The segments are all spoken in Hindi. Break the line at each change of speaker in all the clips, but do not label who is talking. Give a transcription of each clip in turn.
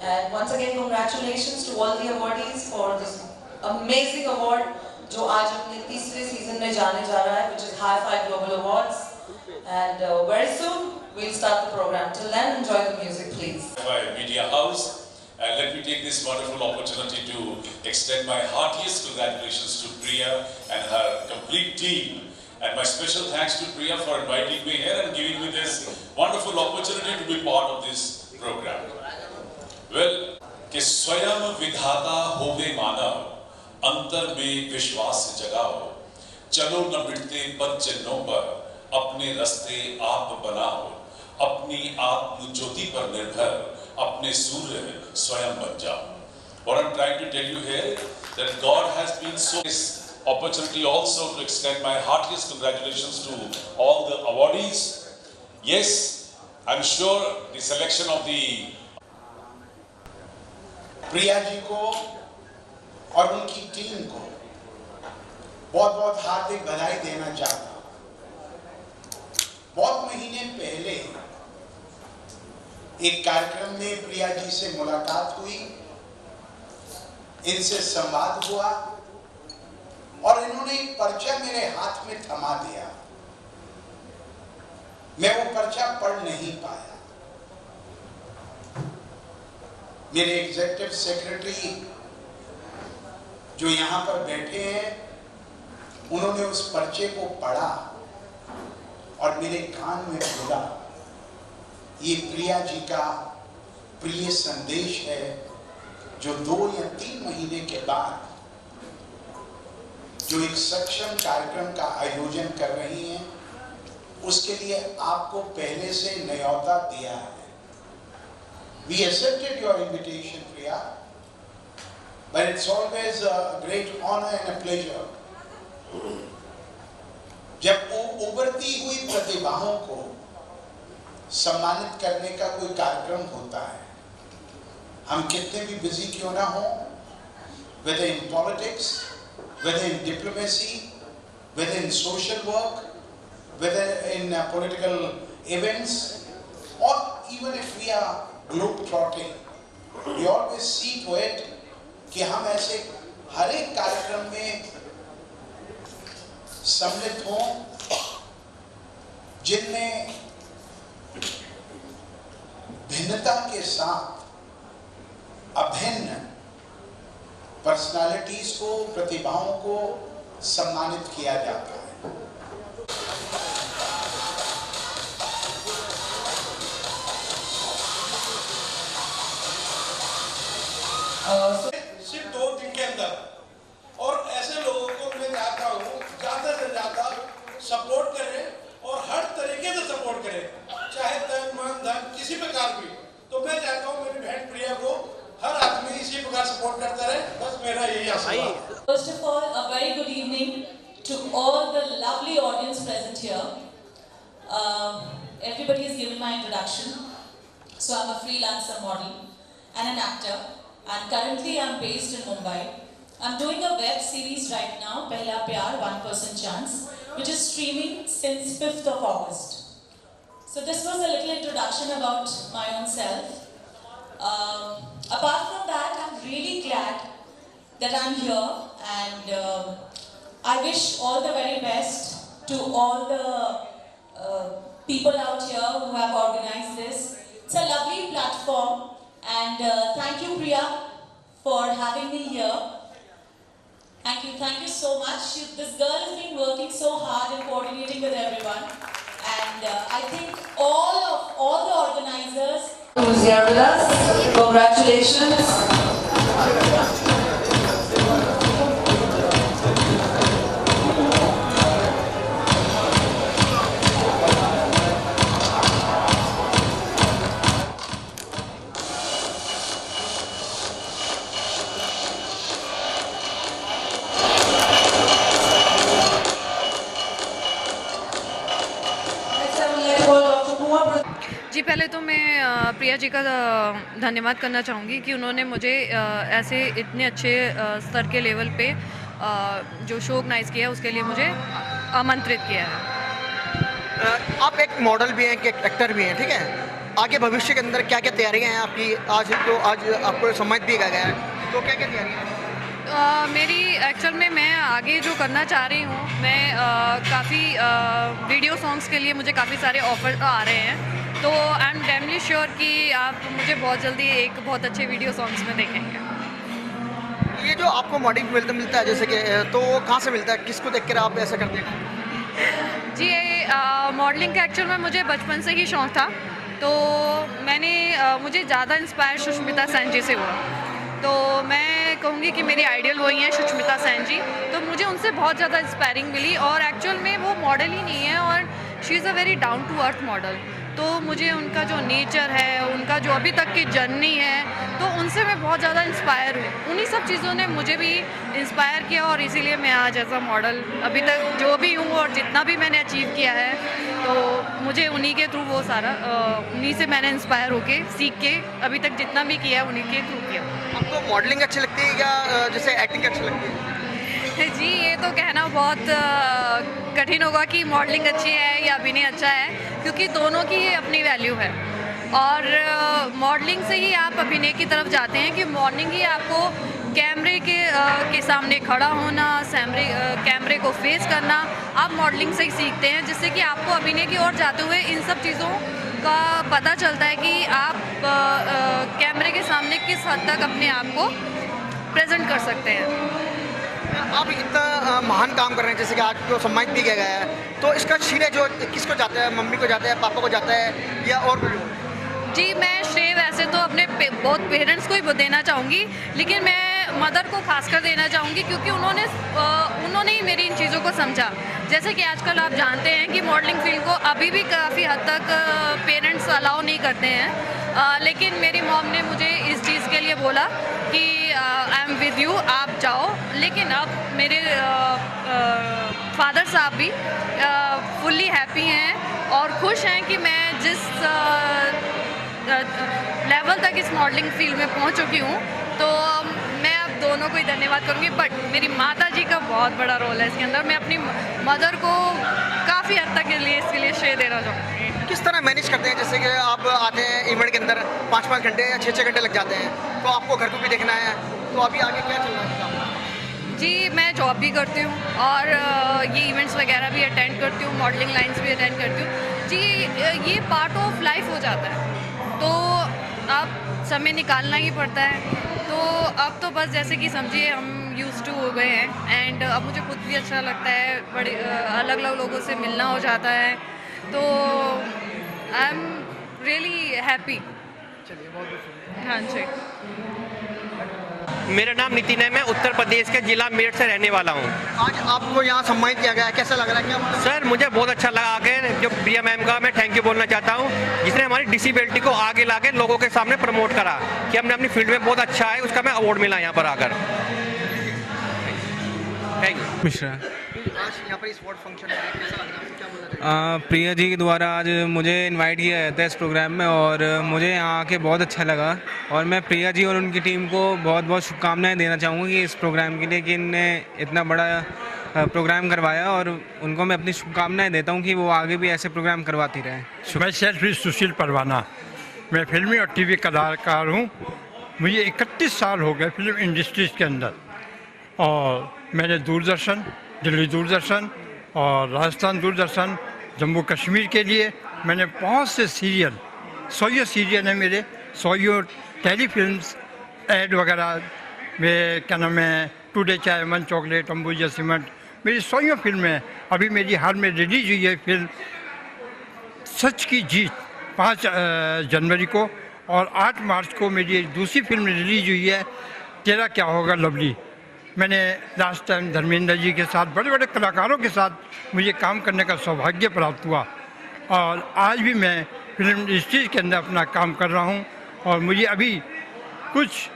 And once again, congratulations to all the awardees for this amazing award, जो आज अपने तीसरे सीजन में जाने जा रहा है, which is Hi-Fi Global Awards. And very soon we'll start the program. Till then, enjoy the music, please.
My media house, and let me take this wonderful opportunity to extend my heartiest congratulations to Priya and her complete team. And my special thanks to Priya for inviting me here and giving me this wonderful opportunity to be part of this program. Well, कि स्वयं विधाता होवे मानव, अंतर में विश्वास जगाओ, चलो न मिटते पद चिन्हों पर, अपने रास्ते आप बनाओ, अपनी आत्म ज्योति पर निर्भर, अपने सूर्य स्वयं बन जाओ. What I'm trying to tell you here, that God has been so. This opportunity also to extend my heartiest congratulations to all the awardees. Yes, I'm sure the selection of the
Priya ji को और उनकी टीम को बहुत बहुत हार्दिक बधाई देना चाहता हूं. बहुत महीने पहले एक कार्यक्रम में प्रिया जी से मुलाकात हुई, इनसे संवाद हुआ और इन्होंने एक पर्चा मेरे हाथ में थमा दिया. मैं वो पर्चा पढ़ नहीं पाया. मेरे एग्जीक्यूटिव सेक्रेटरी जो यहाँ पर बैठे हैं, उन्होंने उस पर्चे को पढ़ा और मेरे कान में बोला, ये प्रिया जी का प्रिय संदेश है जो 2 या 3 महीने के बाद जो एक सक्षम कार्यक्रम का आयोजन कर रही हैं, उसके लिए आपको पहले से न्योता दिया है. We accepted your invitation, Priya, but it's always a great honor and a pleasure. जब उभरती हुई प्रतिभाओं को सम्मानित करने का कोई कार्यक्रम होता है, हम कितने भी बिजी क्यों ना हो, whether in politics, whether in diplomacy, whether in social work, whether in political events, or even if we are globe-trotting, we always see to it कि हम ऐसे हर एक कार्यक्रम में सम्मिलित हों जिनमें भिन्नता के साथ अभिन्न पर्सनालिटीज को, प्रतिभाओं को सम्मानित किया जाता है.
सिर्फ 2 दिन के अंदर, और ऐसे लोगों को मैं चाहता हूँ ज्यादा से ज्यादा सपोर्ट करें और हर तरीके से सपोर्ट करें, चाहे तन मन धन किसी प्रकार भी. तो मैं चाहता हूँ मेरी बहन प्रिया को हर आदमी इसी प्रकार सपोर्ट करता रहे. बस मेरा यही आशा है.
First of all, a very good evening to all the lovely audience present here. Everybody has given my introduction. So I'm a freelancer model and an actor. And currently I'm based in Mumbai. I'm doing a web series right now, Pehla Pyar, 1% Chance, which is streaming since 5th of August. So this was a little introduction about my own self. Apart from that, I'm really glad that I'm here, and I wish all the very best to all the people out here who have organized this. It's a lovely platform. And thank you, Priya, for having me here. Thank you so much. This girl has been working so hard and coordinating with everyone. And I think all the organizers
Who's here with us? Congratulations.
जी, पहले तो मैं प्रिया जी का धन्यवाद करना चाहूँगी कि उन्होंने मुझे ऐसे इतने अच्छे स्तर के लेवल पे जो शो ऑर्गेनाइज़ किया है उसके लिए मुझे आमंत्रित किया है।
आप एक मॉडल भी हैं, एक एक्टर भी हैं, ठीक है? आगे भविष्य के अंदर क्या क्या तैयारियां हैं आपकी? आज आपको सम्मानित भी किया गया है, तो क्या क्या तैयारियां हैं?
मेरी एक्चुअल में मैं आगे जो करना चाह रही हूँ, मैं काफ़ी वीडियो सॉन्ग्स के लिए मुझे काफ़ी सारे ऑफर आ रहे हैं, तो आई एम डैमली श्योर कि आप मुझे बहुत जल्दी एक बहुत अच्छे वीडियो सॉन्ग्स में देखेंगे।
ये जो आपको मॉडलिंग मिलता है जैसे कि, तो वो कहाँ से मिलता है, किसको देखकर आप ऐसा करते हैं?
जी, मॉडलिंग का एक्चुअल में मुझे बचपन से ही शौक़ था, तो मुझे ज़्यादा इंस्पायर सुष्मिता सेन जी से हुआ, तो मैं कहूँगी कि मेरी आइडियल वही हैं सुष्मिता सेन जी, तो मुझे उनसे बहुत ज़्यादा इंस्पायरिंग मिली। और एक्चुअल में वो मॉडल ही नहीं है और she is a very down to earth model, तो मुझे उनका जो नेचर है, उनका जो अभी तक की जर्नी है, तो उनसे मैं बहुत ज़्यादा इंस्पायर हुई। उन्हीं सब चीज़ों ने मुझे भी इंस्पायर किया और इसीलिए मैं आज एज अ मॉडल अभी तक जो भी हूँ और जितना भी मैंने अचीव किया है, तो मुझे उन्हीं के थ्रू वो सारा उन्हीं से मैंने इंस्पायर होके सीख के अभी तक जितना भी किया है उन्हीं के थ्रू किया।
आपको मॉडलिंग अच्छी लगती है या जैसे एक्टिंग अच्छी लगती है?
जी, ये तो कहना बहुत कठिन होगा कि मॉडलिंग अच्छी है या अभिनय अच्छा है, क्योंकि दोनों की ही अपनी वैल्यू है। और मॉडलिंग से ही आप अभिनय की तरफ जाते हैं कि मॉडलिंग ही आपको कैमरे के सामने खड़ा होना, कैमरे को फेस करना, आप मॉडलिंग से ही सीखते हैं, जिससे कि आपको अभिनय की ओर जाते हुए इन सब चीज़ों का पता चलता है कि आप कैमरे के सामने किस हद तक अपने आप को प्रेजेंट कर सकते हैं।
आप इतना महान काम कर रहे हैं, जैसे कि आज को सम्मानित भी किया गया है, तो इसका श्रेय जो किसको जाता है? मम्मी को जाता है, पापा को जाता है, या और कोई?
जी, मैं श्रेय वैसे तो अपने बहुत पेरेंट्स को ही देना चाहूँगी, लेकिन मैं मदर को खासकर देना चाहूँगी, क्योंकि उन्होंने ही मेरी इन चीज़ों को समझा। जैसे कि आजकल आप जानते हैं कि मॉडलिंग फील्ड को अभी भी काफ़ी हद तक पेरेंट्स अलाउ नहीं करते हैं, लेकिन मेरी मॉम ने मुझे इस चीज़ के लिए बोला कि आई एम विद यू, आप जाओ। लेकिन अब मेरे फादर साहब भी फुल्ली हैप्पी हैं और खुश हैं कि मैं जिस लेवल तक इस मॉडलिंग फील्ड में पहुंच चुकी हूं, तो मैं अब दोनों को ही धन्यवाद करूंगी। बट मेरी माता जी का बहुत बड़ा रोल है इसके अंदर। मैं अपनी मदर को काफ़ी हद तक इसके लिए श्रेय देना चाहूँगी।
किस तरह मैनेज करते हैं? जैसे कि आप आते हैं इवेंट के अंदर 5-5 घंटे या 6-6 घंटे लग जाते हैं, तो आपको घर को भी देखना है, तो अभी आगे क्या चल रहा है?
जी, मैं जॉब भी करती हूँ और ये इवेंट्स वगैरह भी अटेंड करती हूँ, मॉडलिंग लाइन्स भी अटेंड करती हूँ। जी, ये पार्ट ऑफ लाइफ हो जाता है, तो अब समय निकालना ही पड़ता है। तो अब तो बस जैसे कि समझिए हम यूज्ड टू हो गए हैं, एंड अब मुझे खुद भी अच्छा लगता है, बड़े अलग अलग लोगों से मिलना हो जाता है, तो आई एम रियली हैप्पी। हाँ जी,
मेरा नाम नितिन है, मैं उत्तर प्रदेश के जिला मेरठ से रहने वाला हूँ।
आज आपको यहाँ सम्मानित किया गया है, कैसा लग रहा है? क्या
सर, मुझे बहुत अच्छा लगा आके, जो प्रिया मैम का मैं थैंक यू बोलना चाहता हूँ, जिसने हमारी डिसेबिलिटी को आगे लाके लोगों के सामने प्रमोट करा कि हमने अपनी फील्ड में बहुत अच्छा है, उसका मैं अवार्ड मिला यहाँ पर आकर। Thank you.
मिश्रा,
आज यहाँ पर स्पोर्ट फंक्शन है, कैसा लग रहा है? क्या बोल रहे हैं?
प्रिया जी के द्वारा आज मुझे इनवाइट किया गया था इस प्रोग्राम में, और मुझे यहाँ आके बहुत अच्छा लगा, और मैं प्रिया जी और उनकी टीम को बहुत बहुत शुभकामनाएं देना चाहूँगा कि इस प्रोग्राम के लिए, कि इनने इतना बड़ा प्रोग्राम करवाया, और उनको मैं अपनी शुभकामनाएं देता हूँ कि वो आगे भी ऐसे प्रोग्राम करवाती रहें।
मैं सेल्फी सुशील परवाना, मैं फिल्मी और टीवी कलाकार हूँ। मुझे 31 साल हो गए फिल्म इंडस्ट्रीज़ के अंदर, और मैंने दूरदर्शन, दिल्ली दूरदर्शन और राजस्थान दूरदर्शन, जम्मू कश्मीर के लिए मैंने बहुत से सीरियल, 100 सीरियल हैं मेरे, 100 टेलीफिल्म्स, ऐड वगैरह में, क्या नाम है, टुडे चाय, मन चॉकलेट, अंबुजा सीमेंट, मेरी 100 फिल्में हैं। अभी मेरी हाल में रिलीज हुई है फिल्म सच की जीत 5 जनवरी को, और 8 मार्च को मेरी एक दूसरी फिल्म रिलीज हुई है, तेरा क्या होगा लवली। मैंने लास्ट टाइम धर्मेंद्र जी के साथ, बड़े बड़े कलाकारों के साथ मुझे काम करने का सौभाग्य प्राप्त हुआ, और आज भी मैं फिल्म इंडस्ट्री के अंदर अपना काम कर रहा हूं, और मुझे अभी कुछ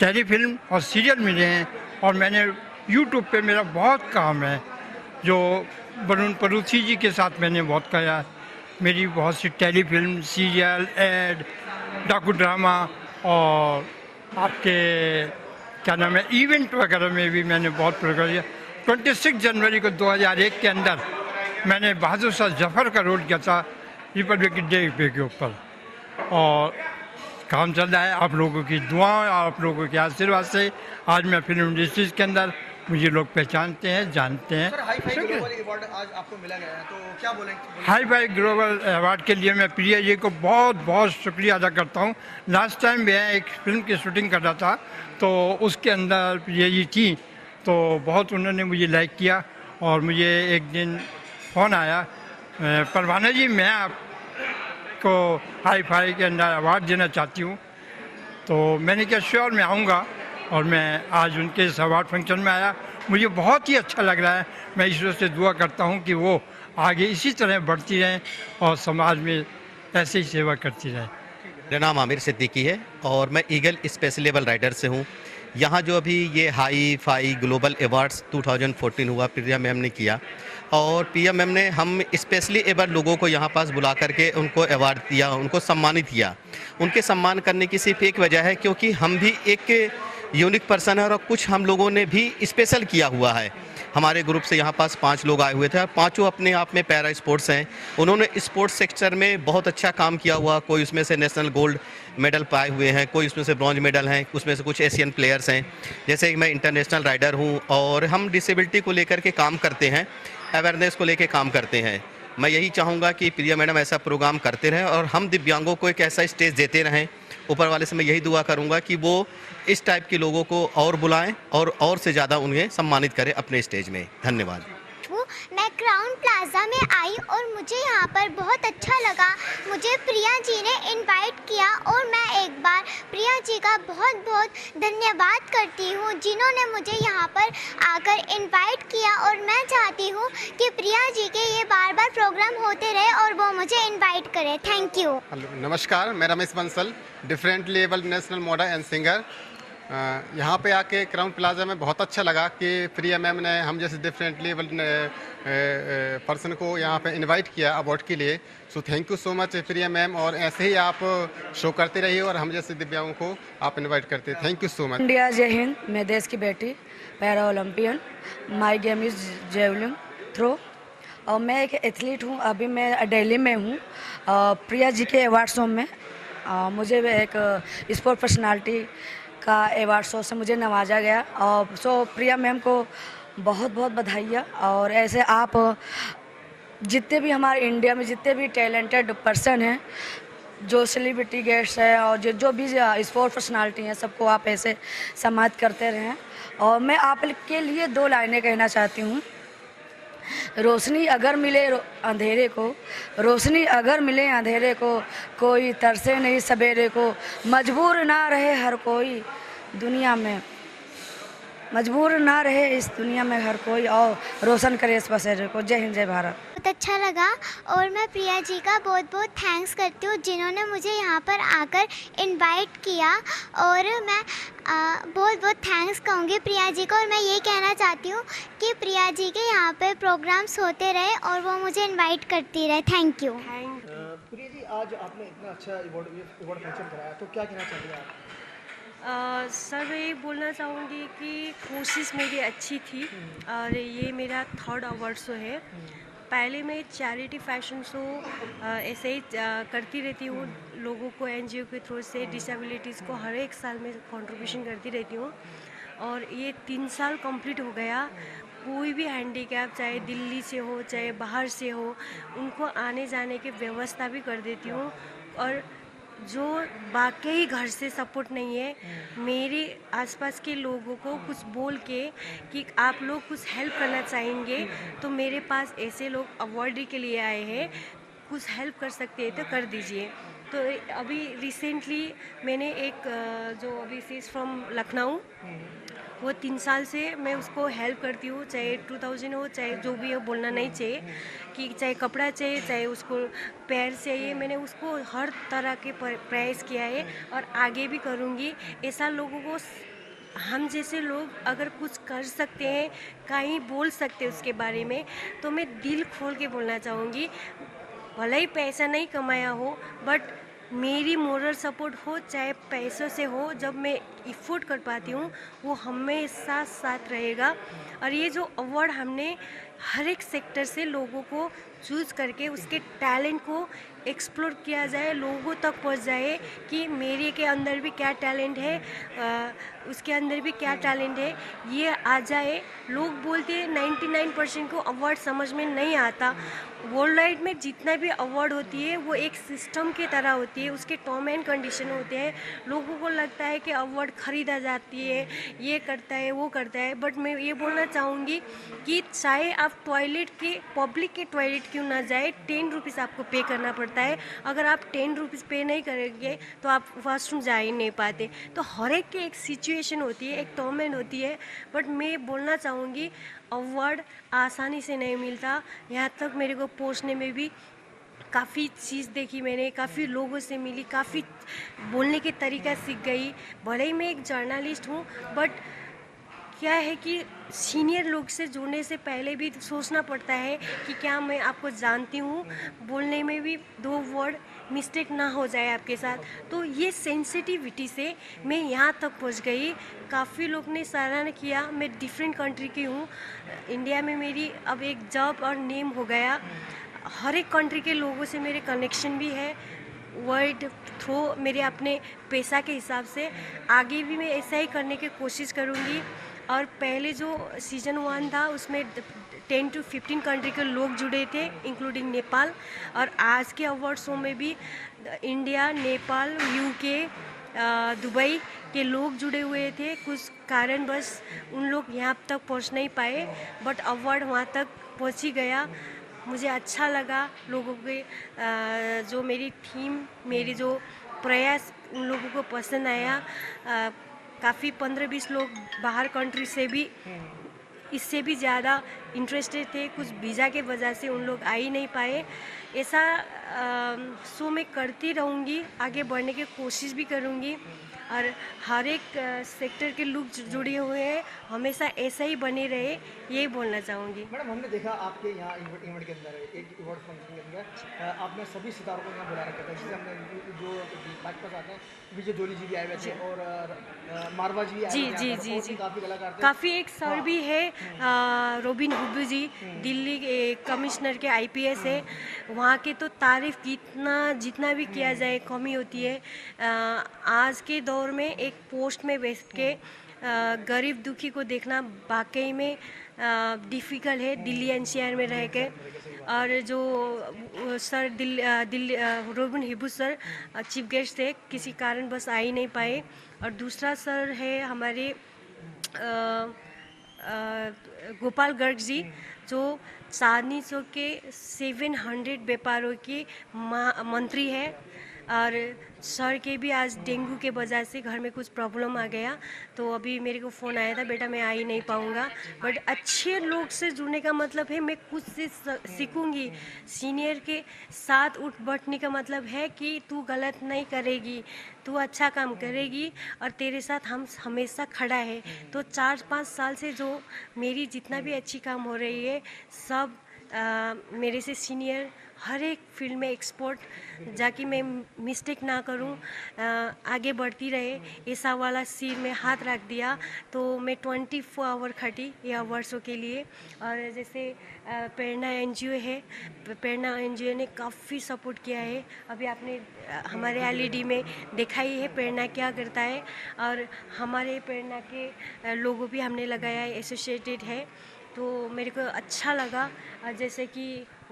टेलीफिल्म और सीरियल मिले हैं, और मैंने यूट्यूब पे मेरा बहुत काम है, जो वरुण परूथी जी के साथ मैंने बहुत किया। मेरी बहुत सी टेलीफिल्म, सीरियल, एड, डाकू ड्रामा, और आपके क्या नाम है, इवेंट वगैरह में भी मैंने बहुत प्रोग्राम किया। 26 जनवरी को 2001 के अंदर मैंने बहादुर शाह जफर का रोल किया था रिपब्लिक डे के ऊपर। और काम चल रहा है आप लोगों की दुआओं, आप लोगों के आशीर्वाद से आज मैं फिल्म इंडस्ट्रीज के अंदर मुझे लोग पहचानते हैं, जानते हैं।
Sir hi fi global award आज आपको मिला गया है, तो क्या बोलेंगे?
हाई फाई ग्लोबल अवार्ड के लिए मैं प्रिया जी को बहुत बहुत शुक्रिया अदा करता हूँ। लास्ट टाइम मैं एक फिल्म की शूटिंग कर रहा था, तो उसके अंदर प्रिया जी थी, तो बहुत उन्होंने मुझे लाइक किया और मुझे एक दिन फ़ोन आया, परवाना जी मैं आपको हाई फाई के अंदर अवार्ड देना चाहती हूँ। तो मैंने कहा श्योर मैं आऊँगा, और मैं आज उनके इस अवार्ड फंक्शन में आया। मुझे बहुत ही अच्छा लग रहा है। मैं ईश्वर से दुआ करता हूँ कि वो आगे इसी तरह बढ़ती रहें और समाज में ऐसे ही सेवा करती रहें।
मेरा नाम आमिर सिद्दीकी है और मैं ईगल स्पेशल लेवल राइडर से हूँ। यहाँ जो अभी ये हाई फाई ग्लोबल अवार्ड्स 2014 हुआ, प्रिया मैम ने किया, और प्रिया मैम ने हम स्पेशली एबल लोगों को यहाँ पास बुला करके उनको अवार्ड दिया, उनको सम्मानित किया। उनके सम्मान करने की सिर्फ एक वजह है क्योंकि हम भी एक यूनिक पर्सन है और कुछ हम लोगों ने भी स्पेशल किया हुआ है। हमारे ग्रुप से यहाँ पास 5 लोग आए हुए थे और पांचों अपने आप में पैरा स्पोर्ट्स हैं। उन्होंने स्पोर्ट्स सेक्टर में बहुत अच्छा काम किया हुआ। कोई उसमें से नेशनल गोल्ड मेडल पाए हुए हैं, कोई उसमें से ब्रॉन्ज मेडल हैं, उसमें से कुछ एशियन प्लेयर्स हैं। जैसे मैं इंटरनेशनल राइडर हूँ और हम डिसेबिलिटी को लेकर के काम करते हैं, अवेयरनेस को लेकर काम करते हैं। मैं यही चाहूँगा कि प्रिया मैडम ऐसा प्रोग्राम करते रहें और हम दिव्यांगों को एक ऐसा स्टेज देते रहें। ऊपर वाले से मैं यही दुआ करूँगा कि वो इस टाइप के लोगों को और बुलाएं और से ज़्यादा उन्हें सम्मानित करें अपने स्टेज में। धन्यवाद।
मैं क्राउन प्लाजा में आई और मुझे यहाँ पर बहुत अच्छा लगा। मुझे प्रिया जी ने इनवाइट किया और मैं एक बार प्रिया जी का बहुत बहुत धन्यवाद करती हूँ जिन्होंने मुझे यहाँ पर आकर इनवाइट किया, और मैं चाहती हूँ कि प्रिया जी के ये बार बार प्रोग्राम होते रहे और वो मुझे इनवाइट करें। Thank you.
नमस्कार, मैं Ramesh Bansal, different level national model and singer. यहाँ पे आके क्राउन प्लाजा में बहुत अच्छा लगा कि प्रिया मैम ने हम जैसे डिफरेंट लेवल पर्सन को यहाँ पे इनवाइट किया अवार्ड के लिए। So thank you so much Priya ma'am, और ऐसे ही आप शो करते रहिए और हम जैसे दिव्यांगों को आप इनवाइट करते हैं। Thank you so much.
India जय हिंद। मैं देश की बेटी, para Olympian, my game is javelin throw, और मैं एक एथलीट हूँ। अभी मैं दिल्ली में हूँ। प्रिया जी के अवार्ड शो में मुझे एक स्पोर्ट पर्सनालिटी का अवार्ड शो से मुझे नवाजा गया, और सो प्रिया मैम को बहुत बहुत बधाइयाँ। और ऐसे आप जितने भी हमारे इंडिया में जितने भी टैलेंटेड पर्सन हैं, जो सेलिब्रिटी गेस्ट है और जो भी स्पोर्ट पर्सनालिटी हैं, सबको आप ऐसे सम्मानित करते रहें। और मैं आप के लिए 2 लाइनें कहना चाहती हूँ। रोशनी अगर मिले अंधेरे को, रोशनी अगर मिले अंधेरे को, कोई तरसे नहीं सवेरे को, मजबूर ना रहे हर कोई दुनिया में, मजबूर ना रहे इस दुनिया में हर कोई, और रोशन करे इस बसेरे को। जय हिंद, जय भारत।
बहुत अच्छा लगा और मैं प्रिया जी का बहुत बहुत थैंक्स करती हूँ जिन्होंने मुझे यहाँ पर आकर इनवाइट किया, और मैं बहुत बहुत थैंक्स कहूँगी प्रिया जी को। और मैं ये कहना चाहती हूँ कि प्रिया जी के यहाँ पे प्रोग्राम्स होते रहे और वो मुझे इनवाइट करती रहे। Thank you.
प्रिया जी, आज आपने इतना अच्छा अवार्ड फंक्शन कराया, तो क्या कहना चाहते हैं आप?
सर मैं ये बोलना चाहूँगी कि कोशिश मेरी अच्छी थी, और ये मेरा 3rd अवार्ड शो है। पहले मैं चैरिटी फैशन शो ऐसे ही करती रहती हूँ, लोगों को NGO के थ्रू से डिसेबिलिटीज़ को हर एक साल में कंट्रीब्यूशन करती रहती हूँ, और ये 3 साल कंप्लीट हो गया। कोई भी हैंडीकैप, चाहे दिल्ली से हो चाहे बाहर से हो, उनको आने जाने की व्यवस्था भी कर देती हूँ। और जो वाकई घर से सपोर्ट नहीं है, मेरे आसपास के लोगों को कुछ बोल के कि आप लोग कुछ हेल्प करना चाहेंगे, तो मेरे पास ऐसे लोग अवार्ड के लिए आए हैं, कुछ हेल्प कर सकते हैं तो कर दीजिए। तो अभी रिसेंटली मैंने एक जो अभी सी इज़ फ्रॉम लखनऊ, वो 3 साल से मैं उसको हेल्प करती हूँ, चाहे 2000 हो चाहे जो भी हो, बोलना नहीं चाहिए कि चाहे कपड़ा चाहिए चाहे उसको पैर चाहिए, मैंने उसको हर तरह के प्रयास किया है और आगे भी करूँगी। ऐसा लोगों को, हम जैसे लोग अगर कुछ कर सकते हैं, कहीं बोल सकते हैं उसके बारे में, तो मैं दिल खोल के बोलना चाहूँगी। भले ही पैसा नहीं कमाया हो, बट मेरी मोरल सपोर्ट हो चाहे पैसों से हो, जब मैं इफ़ोर्ट कर पाती हूँ वो हमेशा साथ रहेगा। और ये जो अवार्ड हमने हर एक सेक्टर से लोगों को चूज़ करके उसके टैलेंट को एक्सप्लोर किया जाए, लोगों तक पहुंच जाए कि मेरे के अंदर भी क्या टैलेंट है, उसके अंदर भी क्या टैलेंट है, ये आ जाए। लोग बोलते हैं 99% को अवार्ड समझ में नहीं आता। वर्ल्ड वाइड में जितना भी अवार्ड होती है वो एक सिस्टम की तरह होती है, उसके टर्म एंड कंडीशन होते हैं। लोगों को लगता है कि अवार्ड ख़रीदा जाती है, ये करता है वो करता है, बट मैं ये बोलना चाहूँगी कि चाहे आप टॉयलेट के पब्लिक के टॉयलेट क्यों ना जाए, 10 रुपीज़ आपको पे करना पड़ता है। अगर आप 10 रुपीज़ पे नहीं करेंगे तो आप वॉशरूम जा ही नहीं पाते। तो हर एक की एक सिचुएशन होती है, एक टर्म एंड होती है। बट मैं बोलना चाहूँगी अवार्ड आसानी से नहीं मिलता। यहाँ तक मेरे को पहुँचने में भी काफ़ी चीज़ देखी मैंने, काफ़ी लोगों से मिली, काफ़ी बोलने के तरीका सीख गई। भले ही मैं एक जर्नलिस्ट हूँ, बट क्या है कि सीनियर लोग से जुड़ने से पहले भी सोचना पड़ता है कि क्या मैं आपको जानती हूँ, बोलने में भी 2 वर्ड मिस्टेक ना हो जाए आपके साथ। तो ये सेंसिटिविटी से मैं यहाँ तक पहुँच गई। काफ़ी लोग ने सराहना किया। मैं डिफरेंट कंट्री की हूँ, इंडिया में मेरी अब एक जॉब और नेम हो गया। हर एक कंट्री के लोगों से मेरे कनेक्शन भी है वर्ल्ड थ्रू, मेरे अपने पैसा के हिसाब से। आगे भी मैं ऐसा ही करने की कोशिश करूँगी। और पहले जो सीज़न 1 था उसमें 10 to 15 कंट्री के लोग जुड़े थे, इंक्लूडिंग नेपाल। और आज के अवार्ड शो में भी इंडिया, नेपाल, यूके, दुबई के लोग जुड़े हुए थे। कुछ कारणवश उन लोग यहाँ तक पहुँच नहीं पाए, बट अवार्ड वहाँ तक पहुँच ही गया। मुझे अच्छा लगा लोगों के जो मेरी थीम, मेरी जो प्रयास उन लोगों को पसंद आया। काफ़ी 15-20 लोग बाहर कंट्री से भी इससे भी ज़्यादा इंटरेस्टेड थे। कुछ वीज़ा के वजह से उन लोग आ ही नहीं पाए। ऐसा शो मैं करती रहूँगी, आगे बढ़ने की कोशिश भी करूँगी। और हर एक सेक्टर के लोग जुड़े हुए हैं, हमेशा ऐसा ही बने रहे, यही बोलना चाहूँगी।
मैडम, हमने देखा आपके यहाँ इवेंट के अंदर, एक अवार्ड फंक्शन के अंदर आपने सभी सितारों को यहाँ बुला रखा था। जैसे हमने जो बाइक पर आते हैं, विजय जोली जी भी आए हुए थे और मारवा जी आए हुए थे। जी काफ़ी कलाकार थे।
काफ़ी एक सर भी है, रोबिन हुब्बू जी, दिल्ली कमिश्नर के IPS है। वहाँ के तो तारीफ जितना भी किया जाए कमी होती है। आज के दौर में एक पोस्ट में बैठ के गरीब दुखी को देखना वाकई में डिफ़िकल्ट है, दिल्ली NCR में रह के। और जो sir Delhi Robin Hibu sir chief guest थे, किसी कारण बस आ ही नहीं पाए। और दूसरा सर है हमारे गोपाल गर्ग जी, जो चांदनी चौक के 700 व्यापारों के मंत्री है। और सर के भी आज डेंगू के वजह से घर में कुछ प्रॉब्लम आ गया, तो अभी मेरे को फ़ोन आया था, बेटा मैं आ ही नहीं पाऊँगा। बट अच्छे लोग से जुड़ने का मतलब है मैं कुछ से सीखूँगी। सीनियर के साथ उठ बैठने का मतलब है कि तू गलत नहीं करेगी, तू अच्छा काम करेगी और तेरे साथ हम हमेशा खड़ा है। तो 4-5 साल से जो मेरी जितना भी अच्छी काम हो रही है, सब मेरे से सीनियर हर एक फील्ड में एक्सपर्ट, जाकि मैं मिस्टेक ना करूं, आगे बढ़ती रहे, ऐसा वाला सिर में हाथ रख दिया। तो मैं 24 आवर खटी ये अवार्ड्सों के लिए। और जैसे प्रेरणा NGO है, प्रेरणा NGO ने काफ़ी सपोर्ट किया है। अभी आपने हमारे LED में देखा ही है प्रेरणा क्या करता है। और हमारे प्रेरणा के लोगो भी हमने लगाया है, एसोसिएटेड है। तो मेरे को अच्छा लगा। जैसे कि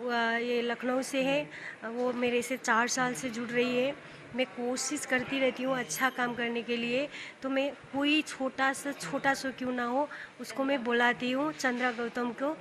ये लखनऊ से है, वो मेरे से 4 साल से जुड़ रही है। मैं कोशिश करती रहती हूँ अच्छा काम करने के लिए। तो मैं कोई छोटा सा क्यों ना हो, उसको मैं बुलाती हूँ। चंद्रा गौतम को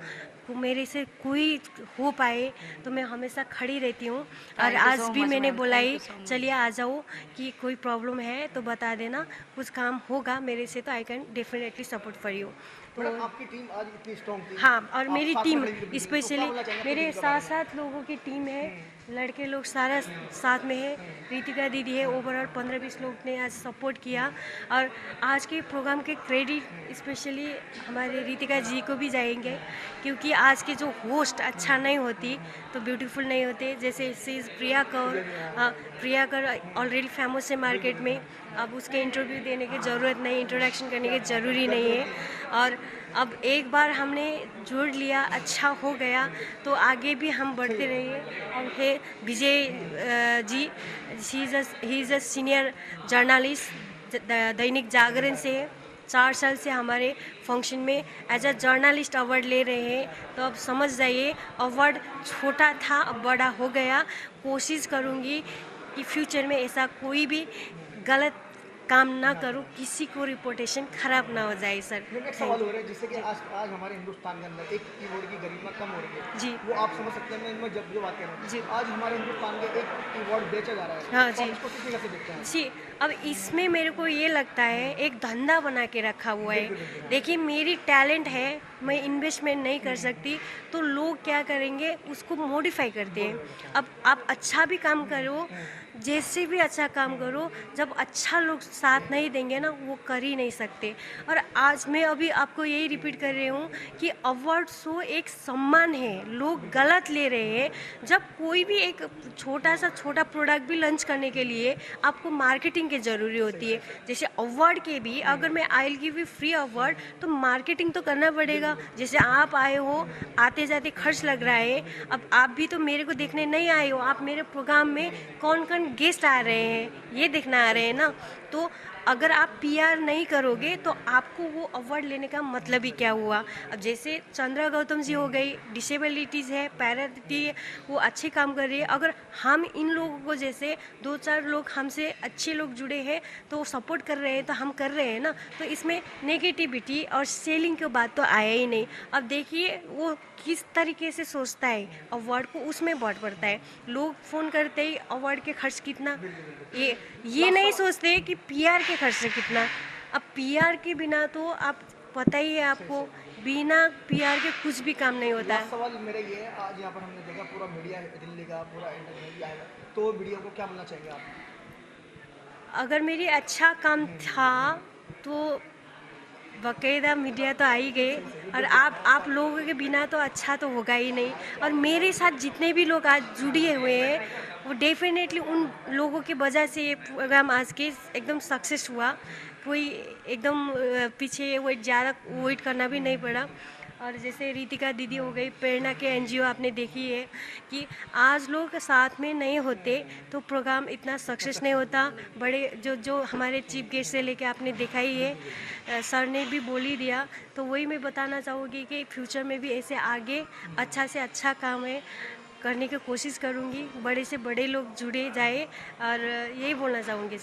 मेरे से कोई हो पाए तो मैं हमेशा खड़ी रहती हूँ। और आज भी मैंने बुलाई, चलिए आ जाओ, कि कोई प्रॉब्लम है तो बता देना, कुछ काम होगा मेरे से तो I can definitely support for you.
तो आपकी टीम आज इतनी स्ट्रॉन्ग थी।
हाँ, और मेरी टीम स्पेशली मेरे 7 लोगों की टीम है, लड़के लोग सारा साथ में है। रितिका दीदी है, ओवरऑल 15-20 लोग ने आज सपोर्ट किया। और आज के प्रोग्राम के क्रेडिट स्पेशली हमारे रितिका जी को भी जाएंगे, क्योंकि आज के जो होस्ट अच्छा नहीं होती तो ब्यूटीफुल नहीं होते। जैसे प्रिया कौर ऑलरेडी फेमस है मार्केट में, अब उसके इंटरव्यू देने की ज़रूरत नहीं, इंट्रोडक्शन करने की ज़रूरी नहीं है। और अब एक बार हमने जोड़ लिया, अच्छा हो गया तो आगे भी हम बढ़ते रहिए। और है Vijay ji, he is a senior journalist, Dainik Jagran से है, 4 साल से हमारे फंक्शन में एज अ जर्नलिस्ट अवार्ड ले रहे हैं। तो अब समझ जाइए अवार्ड छोटा था अब बड़ा हो गया। कोशिश करूँगी कि फ्यूचर में ऐसा कोई भी गलत काम ना करूं, किसी को रिपोर्टेशन खराब ना हो जाए। सर
एक सवाल हो रहा है, जैसे कि आज हमारे हिंदुस्तान के अंदर एक कीबोर्ड की गरिमा कम हो रही है
जी,
वो आप समझ सकते हैं। मैं जब जो बात कर रहा हूँ
जी,
आज हमारे हिंदुस्तान के एक कीबोर्ड बेचा जा रहा है।
हाँ जी,
इसको किस कैसे देखते हैं
जी। अब इसमें मेरे को ये लगता है एक धंधा बना के रखा हुआ है। देखिए मेरी टैलेंट है, मैं इन्वेस्टमेंट नहीं कर सकती तो लोग क्या करेंगे, उसको मॉडिफाई करते हैं। अब आप अच्छा भी काम करो, जैसे भी अच्छा काम करो, जब अच्छा लोग साथ नहीं देंगे ना वो कर ही नहीं सकते। और आज मैं अभी आपको यही रिपीट कर रही हूँ कि अवार्ड शो एक सम्मान है, लोग गलत ले रहे हैं। जब कोई भी एक छोटा प्रोडक्ट भी लॉन्च करने के लिए आपको मार्केटिंग की ज़रूरी होती है। जैसे अवार्ड के भी अगर मैं I will give you free award तो मार्केटिंग तो करना पड़ेगा। जैसे आप आए हो, आते जाते खर्च लग रहा है। अब आप भी तो मेरे को देखने नहीं आए हो, आप मेरे प्रोग्राम में कौन कौन गेस्ट आ रहे हैं ये देखना आ रहे हैं ना। तो अगर आप पीआर नहीं करोगे तो आपको वो अवार्ड लेने का मतलब ही क्या हुआ। अब जैसे चंद्रा गौतम जी हो गई, डिसेबिलिटीज़ है, पैरालिटी है, वो अच्छे काम कर रही है। अगर हम इन लोगों को जैसे 2-4 लोग हमसे अच्छे लोग जुड़े हैं तो सपोर्ट कर रहे हैं तो हम कर रहे हैं ना, तो इसमें नेगेटिविटी और सेलिंग की बात तो आया ही नहीं। अब देखिए वो किस तरीके से सोचता है अवार्ड को, उसमें बहुत पड़ता है। लोग फ़ोन करते ही अवार्ड के खर्च कितना, ये नहीं सोचते कि पीआर के खर्च से कितना। अब पीआर के बिना तो आप पता ही है आपको, बिना पीआर के कुछ भी काम नहीं होता है।
सवाल मेरा ये है, आज यहाँ पर हमने देखा पूरा मीडिया दिल्ली का पूरा इंटरनेट आएगा, तो मीडिया को क्या बोलना चाहेंगे आप?
अगर मेरी अच्छा काम था तो बाकायदा मीडिया तो आ ही गए, और आप लोगों के बिना तो अच्छा तो होगा ही नहीं। और मेरे साथ जितने भी लोग आज जुड़े हुए हैं वो डेफिनेटली उन लोगों की वजह से ये प्रोग्राम आज के एकदम सक्सेस हुआ। कोई एकदम पीछे ज़्यादा वेट करना भी नहीं पड़ा। और जैसे रितिका दीदी हो गई, प्रेरणा के एनजीओ आपने देखी है कि आज लोग साथ में नहीं होते तो प्रोग्राम इतना सक्सेस नहीं होता। बड़े जो हमारे चीफ गेस्ट से लेके आपने देखा ही है, सर ने भी बोल ही दिया। तो वही मैं बताना चाहूँगी कि फ्यूचर में भी ऐसे आगे अच्छा से अच्छा काम है करने की कोशिश करूँगी, बड़े से बड़े लोग जुड़े जाए, और यही बोलना चाहूँगी।